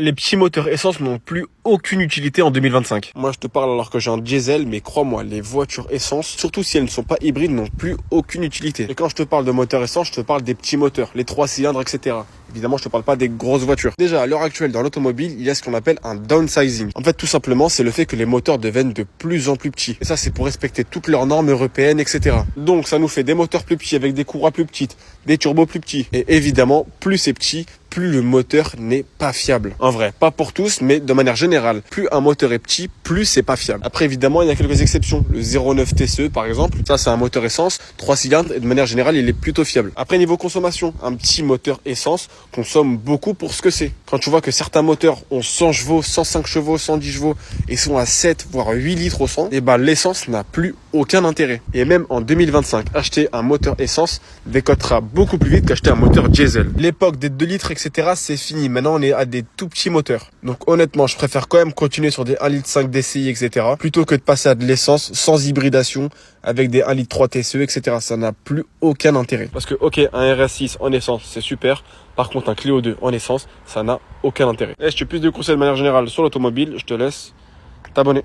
Les petits moteurs essence n'ont plus aucune utilité en 2025. Moi, je te parle alors que j'ai un diesel, mais crois-moi, les voitures essence, surtout si elles ne sont pas hybrides, n'ont plus aucune utilité. Et quand je te parle de moteurs essence, je te parle des petits moteurs, les 3 cylindres, etc. Évidemment, je te parle pas des grosses voitures. Déjà, à l'heure actuelle, dans l'automobile, il y a ce qu'on appelle un downsizing. En fait, tout simplement, c'est le fait que les moteurs deviennent de plus en plus petits. Et ça, c'est pour respecter toutes leurs normes européennes, etc. Donc, ça nous fait des moteurs plus petits avec des courroies plus petites, des turbos plus petits. Et évidemment, plus c'est petit, plus le moteur n'est pas fiable. En vrai, pas pour tous, mais de manière générale, plus un moteur est petit, plus c'est pas fiable. Après, évidemment, il y a quelques exceptions. Le 09 TCE, par exemple, ça c'est un moteur essence, 3 cylindres, et de manière générale, il est plutôt fiable. Après, niveau consommation, un petit moteur essence consomme beaucoup pour ce que c'est. Quand tu vois que certains moteurs ont 100 chevaux, 105 chevaux, 110 chevaux, et sont à 7, voire 8 litres au 100, et ben l'essence n'a plus aucun intérêt. Et même en 2025, acheter un moteur essence décotera beaucoup plus vite qu'acheter un moteur diesel. L'époque des 2 litres, etc., c'est fini. Maintenant, on est à des tout petits moteurs. Donc honnêtement, je préfère quand même continuer sur des 1,5 litre DCI, etc., plutôt que de passer à de l'essence sans hybridation avec des 1,3 litre TCE, etc. Ça n'a plus aucun intérêt. Parce que, ok, un RS6 en essence, c'est super. Par contre, un Clio 2 en essence, ça n'a aucun intérêt. Et si tu veux plus de conseils de manière générale sur l'automobile, je te laisse t'abonner.